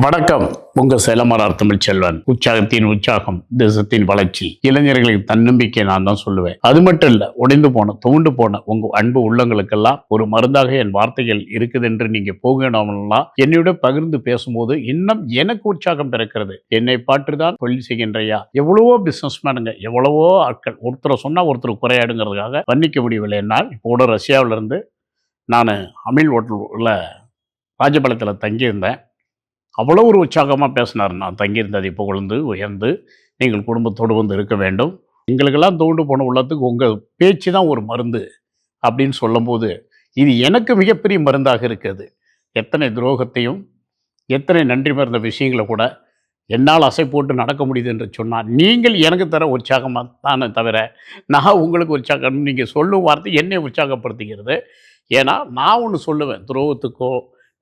வணக்கம். உங்கள் சேலமரார் தமிழ்ச்செல்வன். உற்சாகத்தின் உற்சாகம், தேசத்தின் வளர்ச்சி, இளைஞர்களின் தன்னம்பிக்கை நான் தான் சொல்லுவேன். அது மட்டும் இல்ல, உடைந்து போன துவண்டு போன உங்க அன்பு உள்ளங்களுக்கெல்லாம் ஒரு மருந்தாக என் வார்த்தைகள் இருக்குது என்று நீங்க போகணும்லாம் என்னையோட பகிர்ந்து பேசும்போது இன்னும் எனக்கு உற்சாகம் பிறக்கிறது. என்னை பாட்டுதான் தொழில் செய்கின்றையா. எவ்வளவோ பிசினஸ் மேனுங்க, எவ்வளவோ ஆட்கள் ஒருத்தரை சொன்னா ஒருத்தர் குறையாடுங்கிறதுக்காக வர்ணிக்க முடியவில்லை. என்னால் இப்போ கூட ரஷ்யாவிலிருந்து நான் அமில் ஹோட்டலில் ராஜபாளையத்தில் தங்கியிருந்தேன். அவ்வளோ ஒரு உற்சாகமாக பேசினார். நான் தங்கியிருந்ததை புகழ்ந்து உயர்ந்து நீங்கள் குடும்பத்தோடு வந்து இருக்க வேண்டும், எங்களுக்கெல்லாம் தோண்டு போன உள்ளத்துக்கு உங்கள் பேச்சு தான் ஒரு மருந்து அப்படின்னு சொல்லும்போது இது எனக்கு மிகப்பெரிய மருந்தாக இருக்குது. எத்தனை துரோகத்தையும் எத்தனை நன்றி மறந்த விஷயங்களை கூட என்னால் அசை போட்டு நடக்க முடியுது என்று சொன்னால் நீங்கள் எனக்கு தர உற்சாகமாக தானே தவிர நான் உங்களுக்கு உற்சாகம். நீங்கள் சொல்லும் வார்த்தை என்னை உற்சாகப்படுத்துகிறது. ஏன்னா நான் ஒன்று சொல்லுவேன், துரோகத்துக்கோ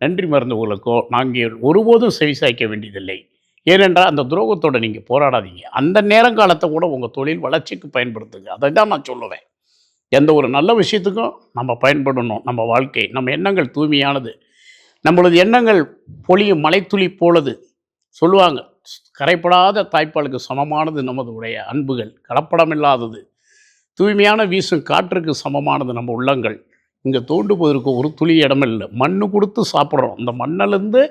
நன்றி மறந்தவர்களுக்கோ நாங்கள் ஒருபோதும் செவிசாய்க்க வேண்டியதில்லை. ஏனென்றால் அந்த துரோகத்தோடு நீங்கள் போராடாதீங்க. அந்த நேரங்காலத்தை கூட உங்கள் தொழில் வளர்ச்சிக்கு பயன்படுத்துங்க. அதை தான் நான் சொல்லுவேன். எந்த ஒரு நல்ல விஷயத்துக்கும் நம்ம பயன்படணும். நம்ம வாழ்க்கை, நம்ம எண்ணங்கள் தூய்மையானது. நம்மளது எண்ணங்கள் பொழியும் மலைத்துளி போலது சொல்லுவாங்க. கரைப்படாத தாய்ப்பாலுக்கு சமமானது நமது உடைய அன்புகள், கலப்படமில்லாதது. தூய்மையான வீசும் காற்றுக்கு சமமானது நம்ம உள்ளங்கள். இங்கே தோண்டுவதற்கு ஒரு துளி இடமில்லை. மண் கொடுத்து சாப்பிட்றோம். அந்த மண்ணிலேருந்து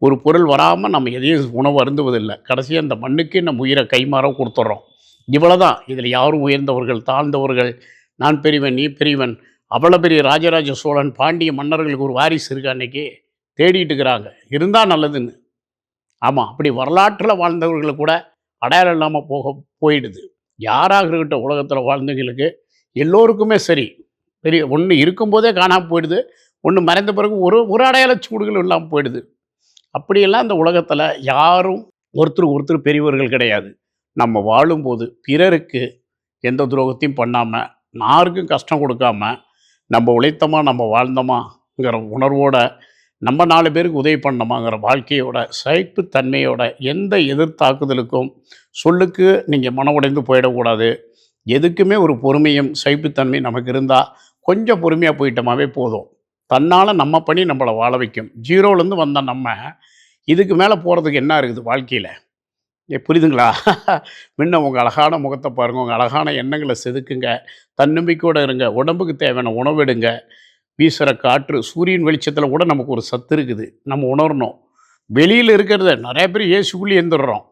ஒரு பொருள் வராமல் நம்ம எதையும் உணவு அருந்துவதில்லை. கடைசியாக அந்த மண்ணுக்கே நம்ம உயிரை கைமாற கொடுத்துட்றோம். இவ்வளோ தான். இதில் யாரும் உயர்ந்தவர்கள் தாழ்ந்தவர்கள், நான் பெரியவன் நீ பெரியவன், அவ்வளோ பெரிய ராஜராஜ சோழன் பாண்டிய மன்னர்களுக்கு ஒரு வாரிசு இருக்கா அன்றைக்கி தேடிட்டு இருக்கிறாங்க. இருந்தால் நல்லதுன்னு. ஆமாம், அப்படி வரலாற்றில் வாழ்ந்தவர்கள் கூட அடையாளம் இல்லாமல் போயிடுது. யாராக இருக்கட்டும், உலகத்தில் வாழ்ந்தவங்களுக்கு எல்லோருக்குமே சரி, பெரிய ஒன்று இருக்கும்போதே காணாமல் போயிடுது, ஒன்று மறைந்த பிறகு ஒரு அடையாள சூடுகள் இல்லாமல் போயிடுது. அப்படியெல்லாம் இந்த உலகத்தில் யாரும் ஒருத்தருக்கு ஒருத்தர் பெரியவர்கள் கிடையாது. நம்ம வாழும்போது பிறருக்கு எந்த துரோகத்தையும் பண்ணாமல், யாருக்கும் கஷ்டம் கொடுக்காம, நம்ம உழைத்தோமா நம்ம வாழ்ந்தோமாங்கிற உணர்வோட, நம்ம 4 பேருக்கு உதவி பண்ணோமாங்கிற வாழ்க்கையோட சகிப்புத்தன்மையோட, எந்த எதிர்த்தாக்குதலுக்கும் சொல்லுக்கு நீங்கள் மன உடைந்து போயிடக்கூடாது. எதுக்குமே ஒரு பொறுமையும் சகிப்புத்தன்மை நமக்கு இருந்தால் கொஞ்சம் பொறுமையாக போயிட்டோமாவே போதும். தன்னால் நம்ம பணி நம்மளை வாழ வைக்கும். ஜீரோலேருந்து வந்த நம்ம இதுக்கு மேலே போகிறதுக்கு என்ன இருக்குது வாழ்க்கையில்? புரியுதுங்களா? முன்ன உங்கள் அழகான முகத்தை பாருங்கள், உங்கள் அழகான எண்ணங்களை செதுக்குங்க, தன்னம்பிக்கையோடு இருங்க, உடம்புக்கு தேவையான உணவு எடுங்க. வீசுகிற காற்று, சூரியன் வெளிச்சத்தில் கூட நமக்கு ஒரு சத்து இருக்குது, நம்ம உணரணும். வெளியில் இருக்கிறத நிறைய பேர் ஏசுக்குள்ளே எழுந்துடுறோம்.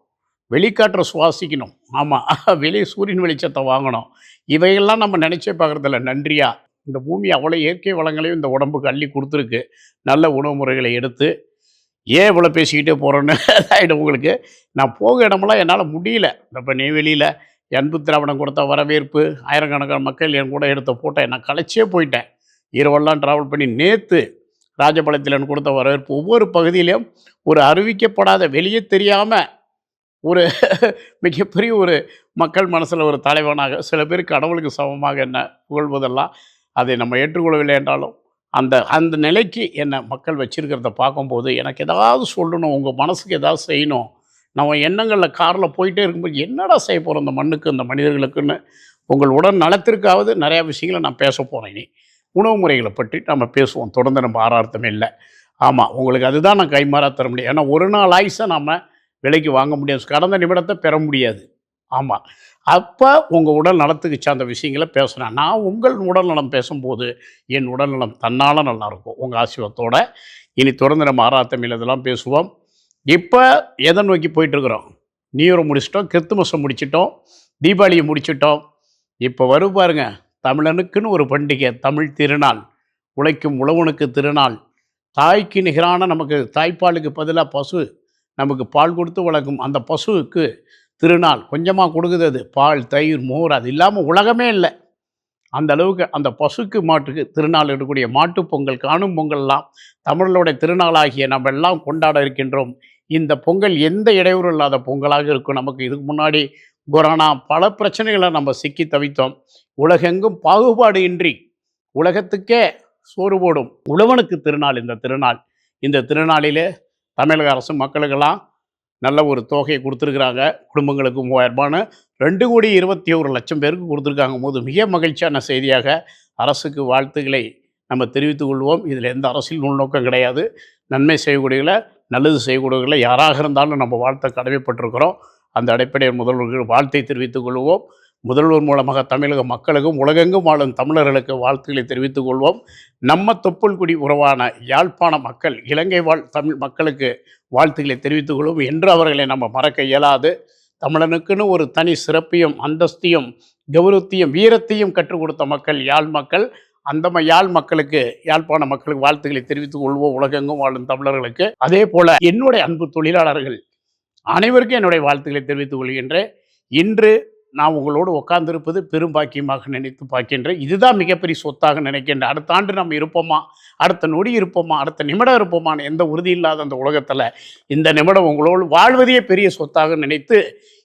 வெளிக்காற்றை சுவாசிக்கணும். ஆமாம், வெளியே சூரியன் வெளிச்சத்தை வாங்கணும். இவையெல்லாம் நம்ம நினச்சே பார்க்குறதில்ல. நன்றியா இந்த பூமி அவ்வளோ இயற்கை வளங்களையும் இந்த உடம்புக்கு அள்ளி கொடுத்துருக்கு. நல்ல உணவு முறைகளை எடுத்து ஏன் இவ்வளோ பேசிக்கிட்டே போகிறோன்னு ஆகிடும் உங்களுக்கு. நான் போக இடமெல்லாம் என்னால் முடியல. இப்போ நெய்வேலியில் அன்பு திராவிடம் கொடுத்த வரவேற்பு, ஆயிரக்கணக்கான மக்கள் என் கூட எடுத்த ஃபோட்டோ நான் கலைச்சே போயிட்டேன். இரவெல்லாம் ட்ராவல் பண்ணி நேற்று ராஜபாளையத்தில் கொடுத்த வரவேற்பு, ஒவ்வொரு பகுதியிலையும் ஒரு அறிவிக்கப்படாத, வெளியே தெரியாமல் ஒரு மிகப்பெரிய ஒரு மக்கள் மனசில் ஒரு தலைவனாக, சில பேர் கடவுளுக்கு சமமாக என்ன புகழ்வதெல்லாம் அதை நம்ம ஏற்றுக்கொள்ளவில்லை என்றாலும் அந்த அந்த நிலைக்கு என்னை மக்கள் வச்சுருக்கிறத பார்க்கும்போது எனக்கு ஏதாவது சொல்லணும், உங்கள் மனசுக்கு ஏதாவது செய்யணும். நம்ம எண்ணங்களில் காரில் போயிட்டே இருக்கும்போது என்னடா செய்ய போகிறோம் இந்த மண்ணுக்கு, இந்த மனிதர்களுக்குன்னு, உங்கள் உடல் நலத்திற்காவது நிறையா விஷயங்களை நான் பேச போகிறேன். இனி உணவு முறைகளை பற்றி நம்ம பேசுவோம். தொடர்ந்து நம்ம ஆரார்த்தமே இல்லை. ஆமாம், உங்களுக்கு அதுதான் நான் கைமாறா தர முடியும். ஏன்னா ஒரு நாள் ஆயுசை நம்ம விலைக்கு வாங்க முடியாது, கடந்த நிமிடத்தை பெற முடியாது. ஆமாம், அப்போ உங்கள் உடல் நலத்துக்கு சார்ந்த விஷயங்களை பேசுகிறேன். நான் உங்கள் உடல் நலம் பேசும்போது என் உடல் நலம் தன்னால் நல்லாயிருக்கும், உங்கள் ஆசீர்வாதத்தோடு. இனி தொடர்ந்து நம்ம ஆராத்தமிழ் இதெல்லாம் பேசுவோம். இப்போ எதை நோக்கி போயிட்டுருக்குறோம்? நியூ இயரை முடிச்சிட்டோம், கிறிஸ்துமஸை முடிச்சிட்டோம், தீபாவளியை முடிச்சிட்டோம். இப்போ வரும் பாருங்க, தமிழனுக்குன்னு ஒரு பண்டிகை, தமிழ் திருநாள், உழைக்கும் உழவனுக்கு திருநாள். தாய்க்கு நிகரான நமக்கு தாய்ப்பாலுக்கு பதிலாக பசு நமக்கு பால் கொடுத்து வளர்க்கும் அந்த பசுவுக்கு திருநாள். கொஞ்சமாக கொடுக்குது அது, பால் தயிர் மோர். அது இல்லாமல் உலகமே இல்லை. அந்த அளவுக்கு அந்த பசுக்கு மாட்டுக்கு திருநாள் இருக்கக்கூடிய மாட்டுப் பொங்கல், காணும் பொங்கல்லாம் தமிழர்களுடைய திருநாளாகிய நம்ம எல்லாம் கொண்டாட இருக்கின்றோம். இந்த பொங்கல் எந்த இடையூறு இல்லாத பொங்கலாக இருக்கும். நமக்கு இதுக்கு முன்னாடி கொரோனா பல பிரச்சனைகளை நம்ம சிக்கி தவித்தோம். உலகெங்கும் பாகுபாடு இன்றி உலகத்துக்கே சோறு போடும் உழவனுக்கு திருநாள் இந்த திருநாள். இந்த திருநாளிலே தமிழக அரசு மக்களுக்கெல்லாம் நல்ல ஒரு தொகையை கொடுத்துருக்குறாங்க. குடும்பங்களுக்கு 3000 ரூபான்னு 2,21,00,000 பேருக்கு கொடுத்துருக்காங்க போது மிக மகிழ்ச்சியான செய்தியாக அரசுக்கு வாழ்த்துக்களை நம்ம தெரிவித்துக் கொள்வோம். இதில் எந்த அரசியல் உள்நோக்கம் கிடையாது. நன்மை செய்யக்கூடியவர்களை நல்லது செய்யக்கூடியவர்களை யாராக இருந்தாலும் நம்ம வாழ்த்த கடமைப்பட்டிருக்கிறோம். அந்த அடிப்படையில் முதல்வர்கள் வாழ்த்தை தெரிவித்துக் கொள்வோம். முதல்வர் மூலமாக தமிழக மக்களுக்கும் உலகெங்கும் வாழும் தமிழர்களுக்கு வாழ்த்துக்களை தெரிவித்துக் கொள்வோம். நம்ம தொப்புள்குடி உறவான யாழ்ப்பாண மக்கள், இலங்கை வாழ் தமிழ் மக்களுக்கு வாழ்த்துக்களை தெரிவித்துக் கொள்வோம். என்று அவர்களை நம்ம மறக்க இயலாது. தமிழனுக்குன்னு ஒரு தனி சிறப்பையும் அந்தஸ்தையும் கௌரவத்தையும் வீரத்தையும் கற்றுக் கொடுத்த மக்கள் யாழ் மக்கள். அந்த யாழ் மக்களுக்கு, யாழ்ப்பாண மக்களுக்கு வாழ்த்துக்களை தெரிவித்துக் கொள்வோம். உலகெங்கும் வாழும் தமிழர்களுக்கு. அதே போல என்னுடைய அன்பு தொழிலாளர்கள் அனைவருக்கும் என்னுடைய வாழ்த்துக்களை தெரிவித்துக் கொள்கின்றேன். இன்று நான் உங்களோடு உட்கார்ந்திருப்பது பெரும் பாக்கியமாக நினைத்து பார்க்கின்றேன். இதுதான் மிகப்பெரிய சொத்தாக நினைக்கின்றேன். அடுத்த ஆண்டு நம்ம இருப்போமா, அடுத்த நொடி இருப்போமா, அடுத்த நிமிடம் இருப்போமான்னு எந்த உறுதி இல்லாத அந்த உலகத்தில் இந்த நிமிடம் உங்களோடு வாழ்வதையே பெரிய சொத்தாக நினைத்து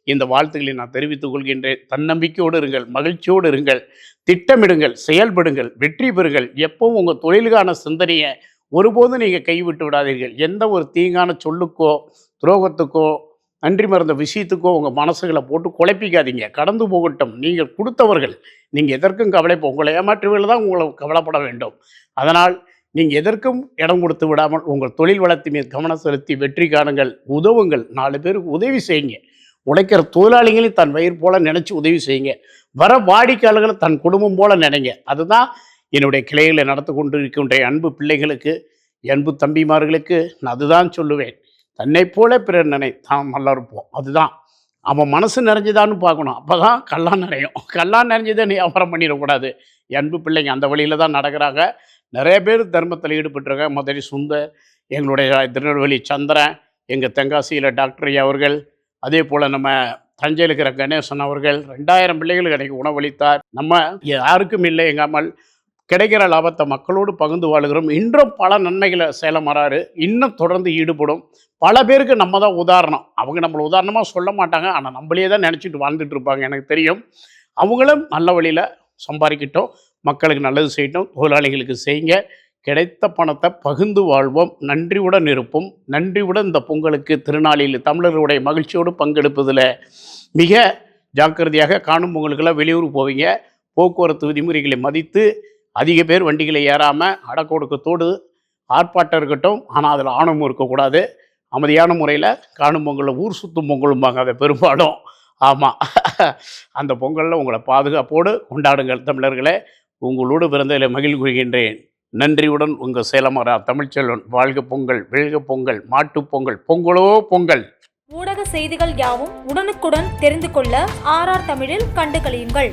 இந்த வாழ்த்துக்களை நான் தெரிவித்துக் கொள்கின்றேன். தன்னம்பிக்கையோடு இருங்கள், மகிழ்ச்சியோடு இருங்கள், திட்டமிடுங்கள், செயல்படுங்கள், வெற்றி பெறுங்கள். எப்பவும் உங்கள் தொழிலுக்கான சிந்தனையை ஒருபோதும் நீங்கள் கைவிட்டு விடாதீர்கள். எந்த ஒரு தீங்கான சொல்லுக்கோ துரோகத்துக்கோ நன்றி மறந்த விஷயத்துக்கோ உங்கள் மனசுகளை போட்டு குழப்பிக்காதீங்க. கடந்து போகட்டும். நீங்கள் கொடுத்தவர்கள், நீங்கள் எதற்கும் உங்களை ஏமாற்றுவதில் தான் உங்களை கவலைப்பட வேண்டும். அதனால் நீங்கள் எதற்கும் இடம் கொடுத்து விடாமல் உங்கள் தொழில் வளர்ச்சி மீது கவனம் செலுத்தி வெற்றி காணுங்கள், உதவுங்கள், 4 பேருக்கு உதவி செய்யுங்க. உழைக்கிற தொழிலாளிகளையும் தன் வயிறு போல நினச்சி உதவி செய்யுங்க. வர வாடிக்கையாளர்களை தன் குடும்பம் போல நினைங்க. அதுதான் என்னுடைய கிளைகளை நடத்தி கொண்டு இருக்கின்ற அன்பு பிள்ளைகளுக்கு, அன்பு தம்பிமார்களுக்கு நான் அதுதான் சொல்லுவேன். தன்னை போல பிறர் நினை, தான் நல்லா இருப்போம். அதுதான் அவன் மனசு நிறைஞ்சுதான்னு பார்க்கணும். அப்போ தான் கல்லான் நிறையும். கல்லான் நிறைஞ்சதை நீ வியாபாரம் பண்ணிடக்கூடாது. அன்பு பிள்ளைங்க அந்த வழியில் தான் நடக்கிறாங்க. நிறைய பேர் தர்மத்தில் ஈடுபட்டிருக்காங்க. முதலி சுந்தர், எங்களுடைய திருநெல்வேலி சந்திரன், எங்கள் தென்காசியில் டாக்டர் ஐயா அவர்கள், அதே போல் நம்ம தஞ்சையில் இருக்கிற கணேசன் அவர்கள் 2000 பிள்ளைகளுக்கு எனக்கு உணவளித்தார். நம்ம யாருக்கும் இல்லை எங்காமல் கிடைக்கிற லாபத்தை மக்களோடு பகிர்ந்து வாழுகிறோம். இன்றும் பல நன்மைகளை சேலம் வராரு, இன்னும் தொடர்ந்து ஈடுபடும். பல பேருக்கு நம்ம தான் உதாரணம். அவங்க நம்மளை உதாரணமாக சொல்ல மாட்டாங்க, ஆனால் நம்மளே தான் நினச்சிட்டு வாழ்ந்துட்டு இருப்பாங்க. எனக்கு தெரியும். அவங்களும் நல்ல வழியில் சம்பாதிக்கட்டும், மக்களுக்கு நல்லது செய்யட்டும், தொழிலாளிகளுக்கு செய்யுங்க. கிடைத்த பணத்தை பகிர்ந்து வாழ்வோம், நன்றியுடன் இருப்போம். நன்றியுடன் இந்த பொங்கலுக்கு திருநாளில் தமிழர்களுடைய மகிழ்ச்சியோடு பங்கெடுப்பதில் மிக ஜாக்கிரதையாக. காணும் பொங்கலுக்கெல்லாம் வெளியூர் போவீங்க, போக்குவரத்து விதிமுறைகளை மதித்து அதிக பேர் வண்டிகளை ஏறாமல் அடக்கொடுக்கத்தோடு ஆர்ப்பாட்டம் இருக்கட்டும். ஆனால் அதில் ஆணவம் இருக்கக்கூடாது. அமைதியான முறையில் காணும் பொங்கலில் ஊர் சுற்றும் பொங்கலும்பாங்க அதை பெரும்பாலும். ஆமாம், அந்த பொங்கலில் உங்களை பாதுகாப்போடு கொண்டாடுங்கள் தமிழர்களே. உங்களோடு பிறந்ததில் மகிழ்வுகின்றேன். நன்றியுடன் உங்கள் சேலமரா தமிழ்ச்செல்வன். வாழ்க பொங்கல், வெல்க பொங்கல், மாட்டுப் பொங்கல், பொங்கலோ பொங்கல். ஊடக செய்திகள் யாவும் உடனுக்குடன் தெரிந்து கொள்ள RR தமிழில் கண்டு களியுங்கள்.